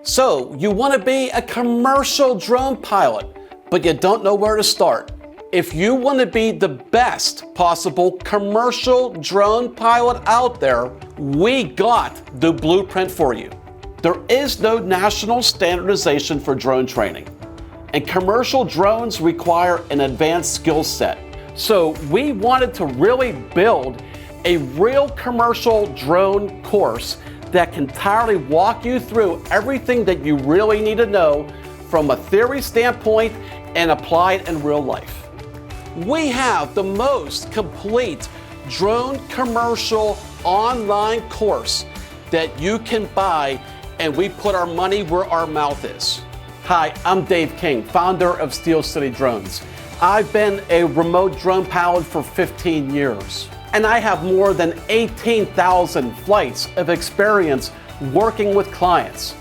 So you want to be a commercial drone pilot, but you don't know where to start. If you want to be the best possible commercial drone pilot out there, we got the blueprint for you. There is no national standardization for drone training, and commercial drones require an advanced skill set. So we wanted to really build a real commercial drone course that can entirely walk you through everything that you really need to know from a theory standpoint and apply it in real life. We have the most complete drone commercial online course that you can buy, and we put our money where our mouth is. Hi, I'm Dave King, founder of Steel City Drones. I've been a remote drone pilot for 15 years, and I have more than 18,000 flights of experience working with clients.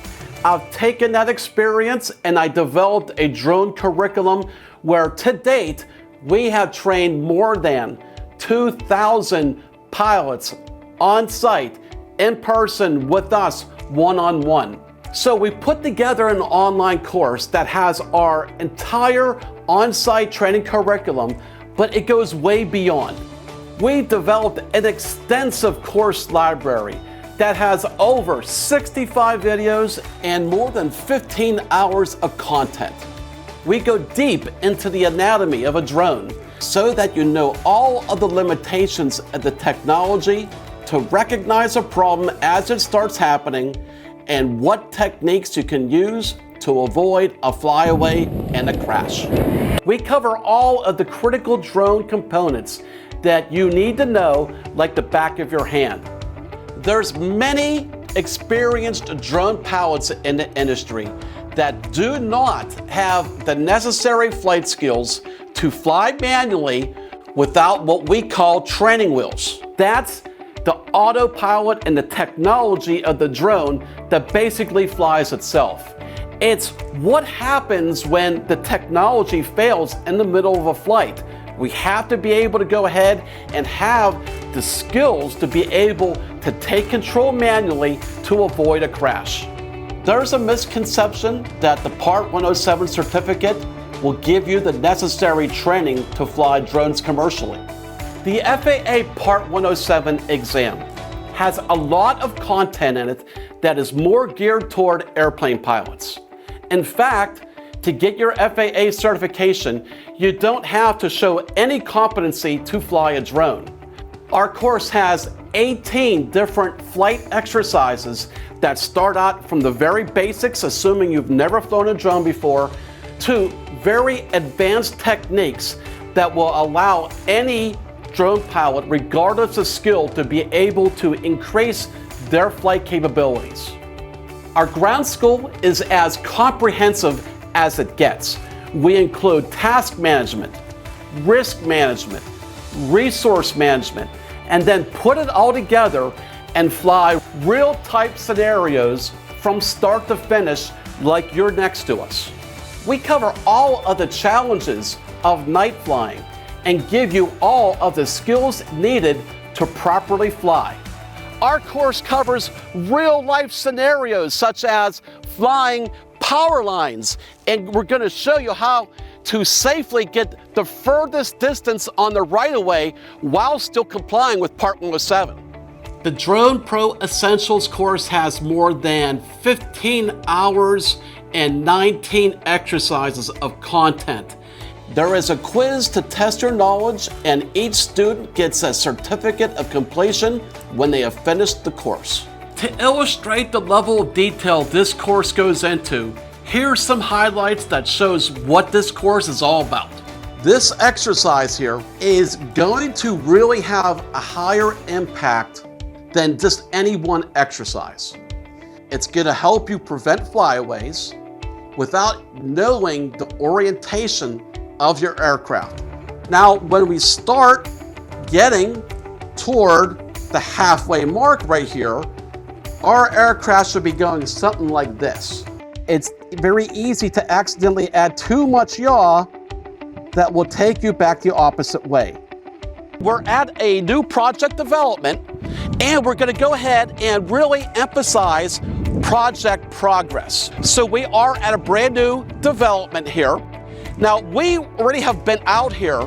I've taken that experience and I developed a drone curriculum where to date, we have trained more than 2,000 pilots on site, in person with us, one-on-one. So we put together an online course that has our entire on-site training curriculum, but it goes way beyond. We developed an extensive course library that has over 65 videos and more than 15 hours of content. We go deep into the anatomy of a drone so that you know all of the limitations of the technology to recognize a problem as it starts happening and what techniques you can use to avoid a flyaway and a crash. We cover all of the critical drone components that you need to know like the back of your hand. There's many experienced drone pilots in the industry that do not have the necessary flight skills to fly manually without what we call training wheels. That's the autopilot and the technology of the drone that basically flies itself. It's what happens when the technology fails in the middle of a flight. We have to be able to go ahead and have the skills to be able to take control manually to avoid a crash. There's a misconception that the Part 107 certificate will give you the necessary training to fly drones commercially. The FAA Part 107 exam has a lot of content in it that is more geared toward airplane pilots. In fact, to get your FAA certification, you don't have to show any competency to fly a drone. Our course has 18 different flight exercises that start out from the very basics, assuming you've never flown a drone before, to very advanced techniques that will allow any drone pilot, regardless of skill, to be able to increase their flight capabilities. Our ground school is as comprehensive as it gets. We include task management, risk management, resource management, and then put it all together and fly real type scenarios from start to finish like you're next to us. We cover all of the challenges of night flying and give you all of the skills needed to properly fly. Our course covers real life scenarios such as flying power lines, and we're going to show you how to safely get the furthest distance on the right-of-way while still complying with Part 107. The Drone Pro Essentials course has more than 15 hours and 19 exercises of content. There is a quiz to test your knowledge, and each student gets a certificate of completion when they have finished the course. To illustrate the level of detail this course goes into, here's some highlights that shows what this course is all about. This exercise here is going to really have a higher impact than just any one exercise. It's going to help you prevent flyaways without knowing the orientation of your aircraft. Now, when we start getting toward the halfway mark right here, our aircraft should be going something like this. It's very easy to accidentally add too much yaw that will take you back the opposite way. We're at a new project development, and we're going to go ahead and really emphasize project progress. So we are at a brand new development here. Now, we already have been out here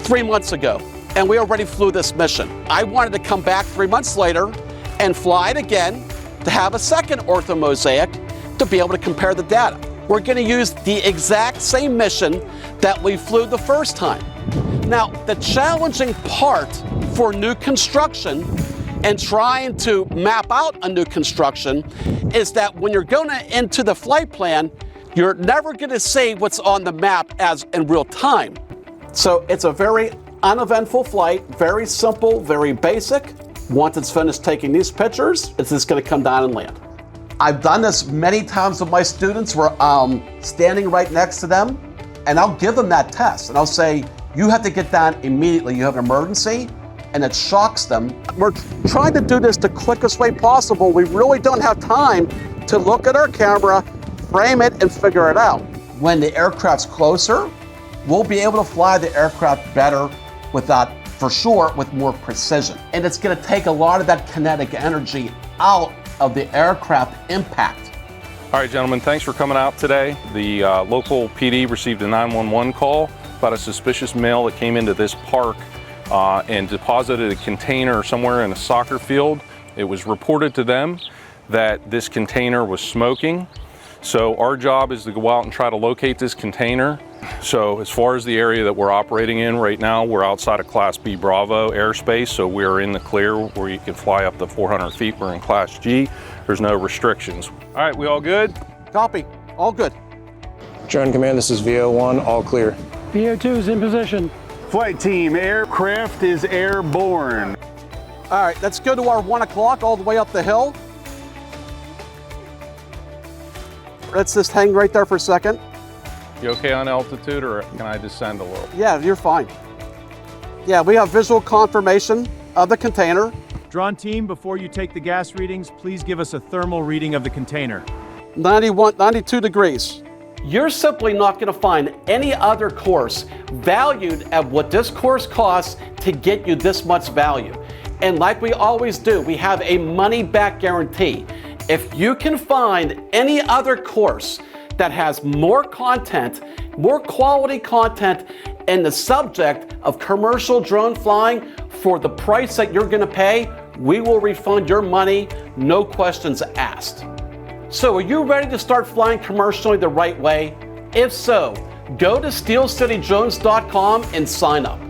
3 months ago, and we already flew this mission. I wanted to come back 3 months later and fly it again to have a second orthomosaic to be able to compare the data. We're going to use the exact same mission that we flew the first time. Now, the challenging part for new construction and trying to map out a new construction is that when you're going into the flight plan, you're never going to see what's on the map as in real time. So it's a very uneventful flight, very simple, very basic. Once it's finished taking these pictures, it's just going to come down and land. I've done this many times with my students where I'm standing right next to them, and I'll give them that test, and I'll say, you have to get down immediately. You have an emergency, and it shocks them. We're trying to do this the quickest way possible. We really don't have time to look at our camera, frame it, and figure it out. When the aircraft's closer, we'll be able to fly the aircraft better for sure, with more precision. And it's gonna take a lot of that kinetic energy out of the aircraft impact. All right, gentlemen, thanks for coming out today. The local PD received a 911 call about a suspicious male that came into this park and deposited a container somewhere in a soccer field. It was reported to them that this container was smoking. So our job is to go out and try to locate this container. So as far as the area that we're operating in right now, we're outside of Class B Bravo airspace, so we're in the clear where you can fly up to 400 feet. We're in Class G. There's no restrictions. All right, we all good? Copy, all good. Drone Command, this is VO1, all clear. VO2 is in position. Flight team, aircraft is airborne. All right, let's go to our 1 o'clock all the way up the hill. Let's just hang right there for a second. You okay on altitude, or can I descend a little? Yeah, you're fine. Yeah, we have visual confirmation of the container. Drone team, before you take the gas readings, please give us a thermal reading of the container. 92 degrees. You're simply not going to find any other course valued at what this course costs to get you this much value. And like we always do, we have a money-back guarantee. If you can find any other course that has more content, more quality content, and the subject of commercial drone flying for the price that you're going to pay, we will refund your money, no questions asked. So are you ready to start flying commercially the right way? If so, go to steelcitydrones.com and sign up.